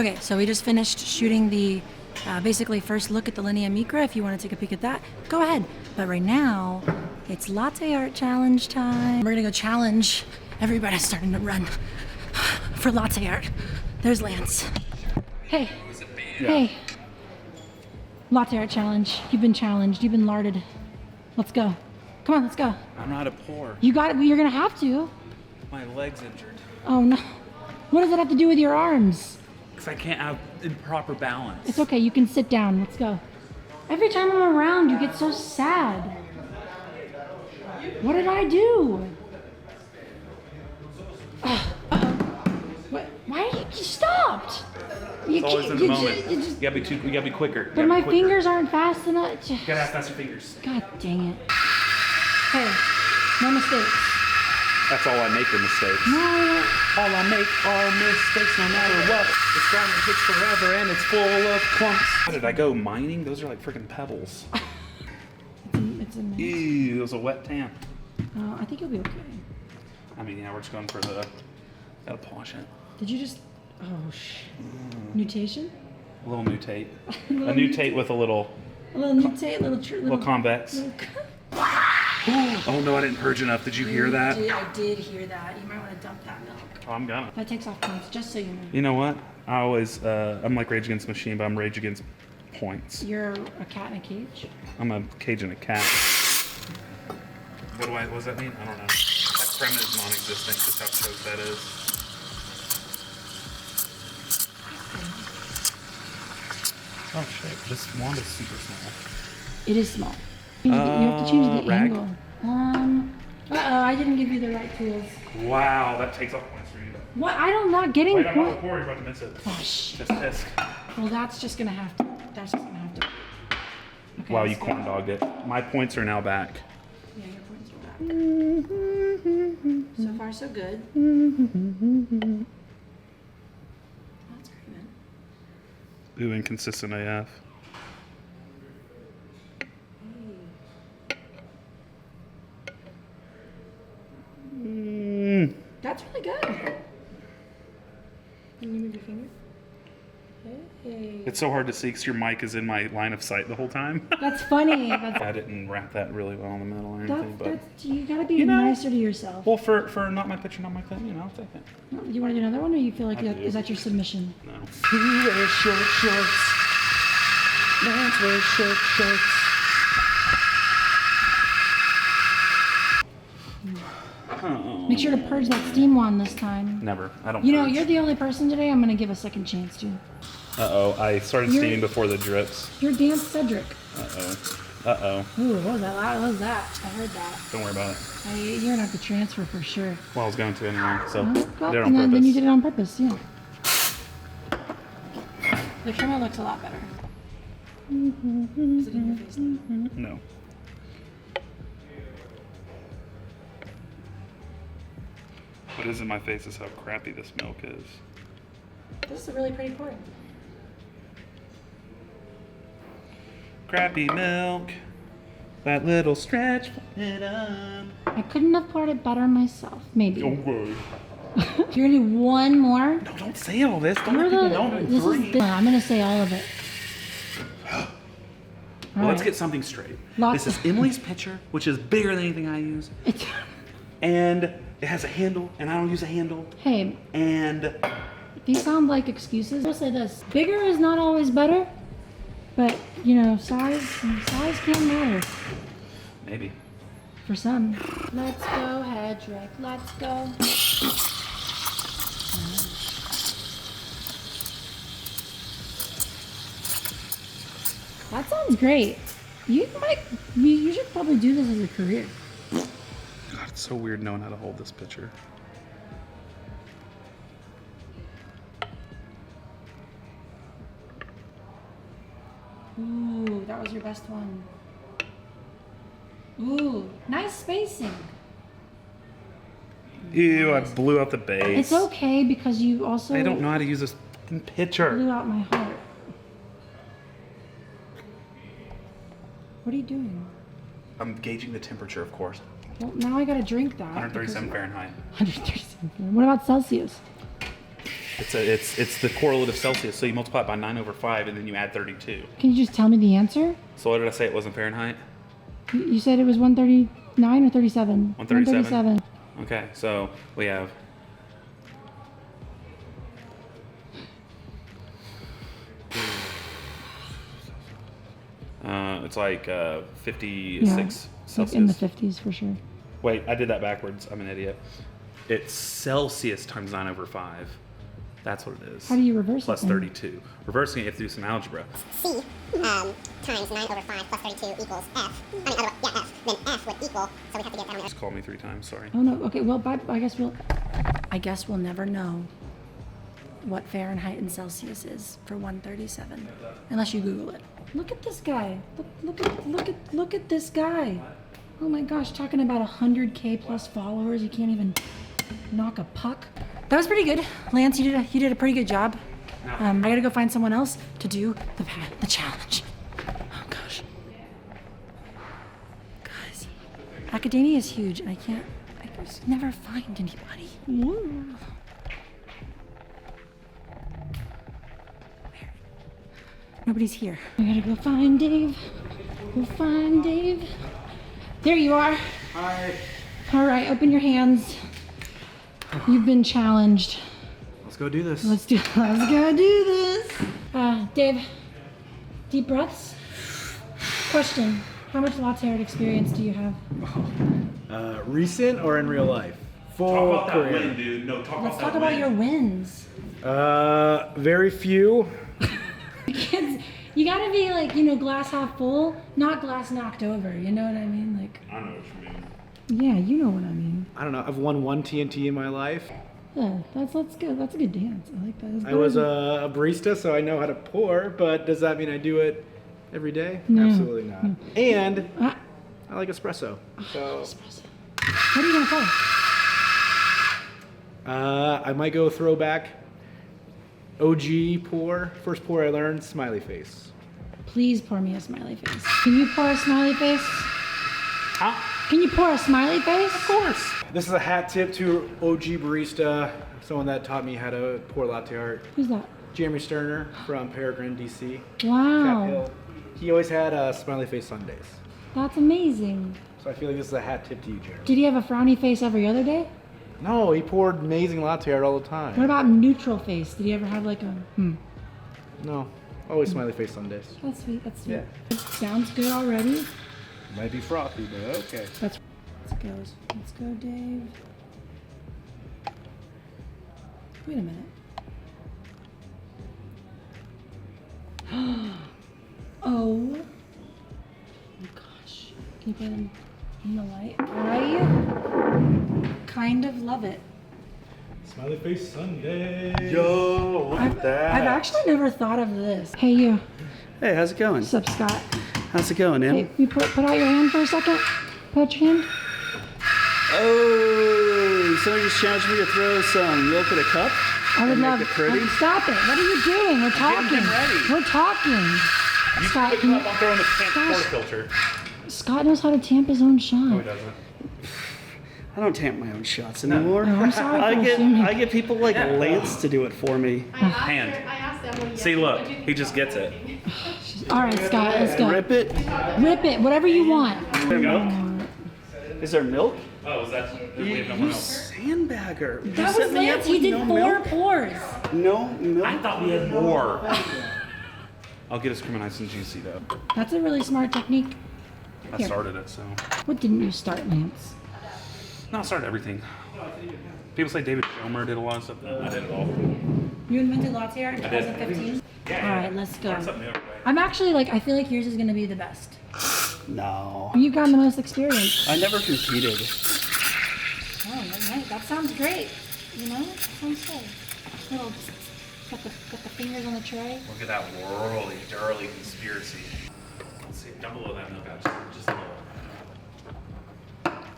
Okay, so we just finished shooting the basically first look at the Linea Micra. If you want to take a peek at that, go ahead. But right now, it's latte art challenge time. We're gonna go challenge. Everybody's starting to run for latte art. There's Lance. Hey, hey. Latte art challenge. You've been challenged. You've been larded. Let's go. Come on, let's go. I'm not a pour. You got it. You're gonna have to. My leg's injured. Oh no. What does that have to do with your arms? Because I can't have improper balance. It's okay. You can sit down. Let's go. Every time I'm around, you get so sad. What did I do? What? Why you stopped? It's always in the moment. You gotta be quicker. But my fingers aren't fast enough. You gotta have faster fingers. God dang it. Hey, no mistakes. That's all I make are mistakes. No. All I make are mistakes no matter what. It's gone and hits forever and it's full of clumps. How did I go mining? Those are like freaking pebbles. It's a mess. Ew, it was a wet tan. Oh, I think you'll be okay. I mean, yeah, we're just going for the, gotta polish it. Did you just, nutation? A little nutate. A nutate with a little... A little nutate, little convex. Oh no, I didn't purge enough. Did you hear that? I did hear that. You might want to dump that milk. Oh, I'm gonna. That takes off points, just so you know. You know what? I always, I'm like Rage Against the Machine, but I'm Rage Against points. You're a cat in a cage? I'm a cage and a cat. What does that mean? I don't know. That premise is non-existent, just how choked that is. Oh shit, this wand is super small. It is small. You have to change the rag? angle. I didn't give you the right tools. Wow, that takes off points for you. What? I'm not getting Wait, I'm not points. recording, you're about to miss it. Oh, shit. Just tisk. Well, that's just gonna have to. Okay, Wow, you corn dogged it. My points are now back. Yeah, your points are back. So far, so good. That's great, man. Ooh, inconsistent AF. That's really good. Can you move your finger? Hey. It's so hard to see because your mic is in my line of sight the whole time. That's funny. I didn't wrap that really well in the middle or anything, but you gotta be nicer to yourself. well, for not my picture, not my thing, you know, I'll take it. You want to do another one, or you feel like is that your submission? No. Who wears short shorts? Lance wears short shorts. Make sure to purge that steam wand this time. Never. I don't. You know, purge. you're the only person today I'm gonna give a second chance to. Uh-oh, I started steaming before the drips. You're Dan Cedric. Uh-oh. Uh-oh. Ooh, what was that? What was that? I heard that. Don't worry about it. You're gonna have to transfer for sure. Well, I was going to anyway, so Well, did it on then purpose. you did it on purpose, yeah. The camera looks a lot better. Is it in your face now? No. What is in my face is how crappy this milk is. This is a really pretty pour. Crappy milk. That little stretch it up. I couldn't have poured it better myself. Maybe. Okay. You're gonna do one more? No, don't say all this. Don't let people know I'm in three. I'm gonna say all of it. Well, let's get something straight. This is Emilee's pitcher, which is bigger than anything I use. And it has a handle, and I don't use a handle. Hey. And these sound like excuses. I'll say this. Bigger is not always better, but, you know, size can matter. maybe. For some. Let's go, Hedrick. Let's go. That sounds great. You should probably do this as a career. God, it's so weird knowing how to hold this pitcher. Ooh, that was your best one. Ooh, nice spacing. Ew, I blew out the base. It's okay because you also... I don't know how to use this pitcher. Blew out my heart. What are you doing? I'm gauging the temperature, of course. Well, now I gotta drink that. 137 Fahrenheit. 137. What about Celsius? It's the correlative Celsius. So you multiply it by 9/5, and then you add 32. Can you just tell me the answer? So what did I say? It wasn't Fahrenheit. You said it was 139 or 37? 137. Okay, so we have. It's like 56 Celsius. In the 50s for sure. Wait, I did that backwards. I'm an idiot. It's Celsius times 9/5. That's what it is. How do you reverse Plus it? Plus 32. Reversing it, you have to do some algebra. C times 9/5 plus 32 equals F. F. Then F would equal, so we have to get down there. Just call me 3 times, sorry. Oh no, okay, well, I guess we'll never know what Fahrenheit and Celsius is for 137, unless you Google it. Look at this guy. Look at this guy. Oh my gosh, talking about 100K plus followers. You can't even knock a puck. That was pretty good. Lance, you did a pretty good job. I gotta go find someone else to do the challenge. Oh gosh. Guys, academia is huge and I just never find anybody. Woo. Nobody's here. I gotta go find Dave. Go find Dave. There you are. Hi. All right, open your hands. You've been challenged. Let's go do this. Let's go do this. Dave, deep breaths. Question, how much latte art experience do you have? Recent or in real life? Full Talk about career. that win, dude. No, Let's talk about your wins. Very few. Kids, you gotta be like, glass half full, not glass knocked over. You know what I mean? Like, I know what you mean. yeah, you know what I mean. I don't know. I've won 1 TNT in my life. Yeah, that's good. That's a good dance. I like that. I was a barista, so I know how to pour, but does that mean I do it every day? No. Absolutely not. No. And Ah, I like espresso. So espresso. What are you gonna play? I might go throwback. OG pour. First pour I learned, smiley face. Please pour me a smiley face. Can you pour a smiley face? Huh? Can you pour a smiley face? Of course. This is a hat tip to OG barista, someone that taught me how to pour latte art. Who's that? Jeremy Sterner from Peregrine, DC. Cap Wow, Hill. He always had smiley face Sundays. that's amazing. So I feel like this is a hat tip to you, Jeremy. Did he have a frowny face every other day? No, he poured amazing latte art all the time. What about neutral face? Did he ever have like a No, always smiley face Sundays. That's sweet, that's sweet. Yeah. Sounds good already. Might be frothy, but okay. Let's go, Dave. Wait a minute. Oh my gosh. Can you put them in the light? I kind of love it. Smiley face Sunday. Yo, look I've at that. actually never thought of this. Hey, you. Hey, how's it going? What's up, Scott? How's it going, Em? Hey, you put out your hand for a second. Put out your hand. Oh, somebody just challenged me to throw some milk in a cup. I would and love make it pretty. Stop it. What are you doing? We're talking. getting ready. We're talking. You Scott, pick can it you, up, I'm throwing the Gosh. portafilter. Scott knows how to tamp his own shot. No, he doesn't. I don't tamp my own shots anymore. Oh, I'm sorry for I assuming. get people like Lance to do it for me. Hand. See, look, he just gets it. All right, Scott, let's go. Rip it. Rip it, whatever you want. There you go. Is there milk? Oh, is that? We have no You one else. sandbagger. You That set was me up Lance. He with did no 4 milk? pours. No milk. I thought we had more. I'll get us cream nice and juicy though. That's a really smart technique. I Here. started it, so. What didn't you start, Lance? No, I started everything. People say David Schomer did a lot of stuff. No, I did it all. You invented latte art in I did. 2015? Yeah, All right, let's go. Learn something new every day. I'm actually I feel like yours is going to be the best. No. You've gotten the most experience. I never competed. Oh, right. That sounds great. Sounds good. Little, got the fingers on the tray. Look at that whirly, dirly conspiracy. Let's see, down below that milk, just a little.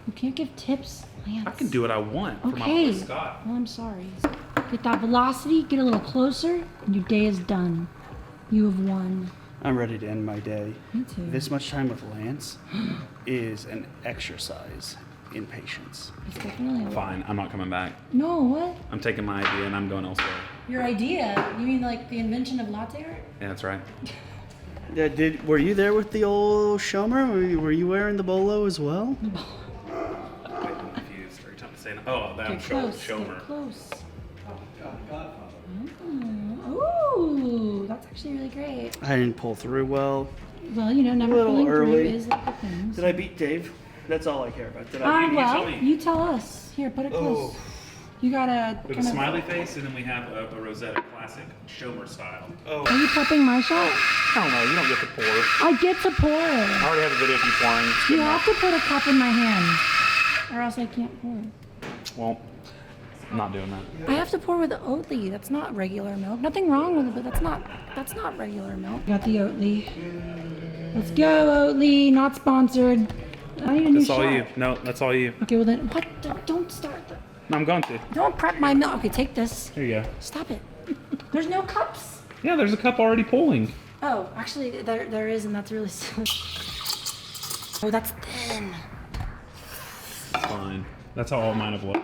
You can't give tips, Lance. I can do what I want for my Okay. boy Scott. Well, I'm sorry. Get that velocity, get a little closer, and your day is done. You have won. I'm ready to end my day. Me too. This much time with Lance is an exercise in patience. It's definitely a Fine, I'm not coming back. No, what? I'm taking my idea and I'm going elsewhere. Your idea? You mean like the invention of latte art? Yeah, that's right. Yeah, were you there with the old Shomer? Were you wearing the bolo as well? I'm confused every time I say oh, that Get close. Shomer. Get close. Ooh, that's actually really great. I didn't pull through well. Well, you know, never A little pulling early. through is like the things. Did I beat Dave? That's all I care about. Did I beat Well, tell me. you tell us. Here, put it close. Oh. You gotta. We have a smiley face, and then we have a Rosetta Classic Shomer style. Are you prepping my shot? I don't know. You don't get to pour. I get to pour. I already have a video of you pouring. It's good You enough. have to put a cup in my hand, or else I can't pour. Well, I'm not doing that. I have to pour with the Oatly. That's not regular milk. Nothing wrong with it, but that's not regular milk. Got the Oatly. Let's go, Oatly. Not sponsored. I need a new That's shot. all you. No, that's all you. Okay, well then, what? Don't start the. No, I'm going to. Don't prep my milk. Okay, take this. Here you go. Stop it. There's no cups. Yeah, there's a cup already pulling. Oh, actually, there is, and that's really silly. Oh, that's thin. Fine. That's how all mine have looked.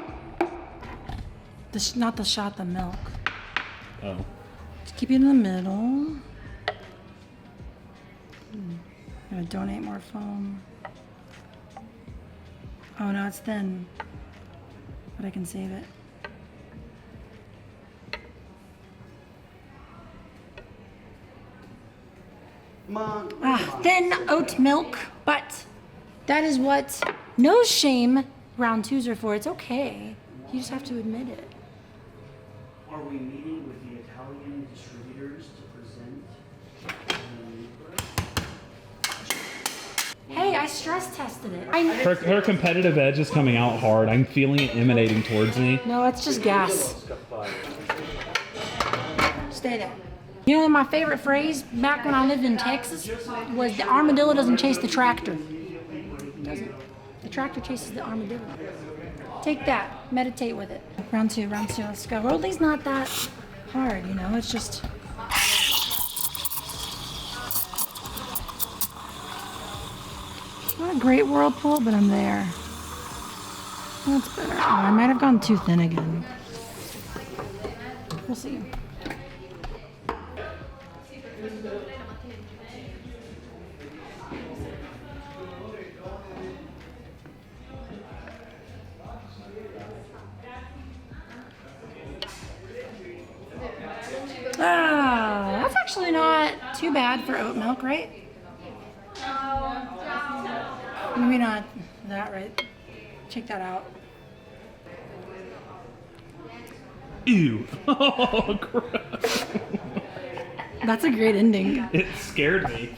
Not the shot, the milk. Oh. Just keep it in the middle. I'm gonna donate more foam. Oh no, it's thin. But I can save it. Thin oat milk, but that is what no shame round twos are for. It's okay. You just have to admit it. Are we meeting with the Italian distributors to present? Hey, I stress tested it. Her competitive edge is coming out hard. I'm feeling it emanating towards me. No, it's just gas. Stay there. You know, my favorite phrase back when I lived in Texas was the armadillo doesn't chase the tractor. It doesn't. The tractor chases the armadillo. Take that. Meditate with it. Round two, let's go. Rolling's not that hard, you know, it's just. Not a great whirlpool, but I'm there. That's better. Oh, I might have gone too thin again. We'll see. That's actually not too bad for oat milk, right? Maybe not that, right? Check that out. Ew. Oh, gross. That's a great ending. It scared me.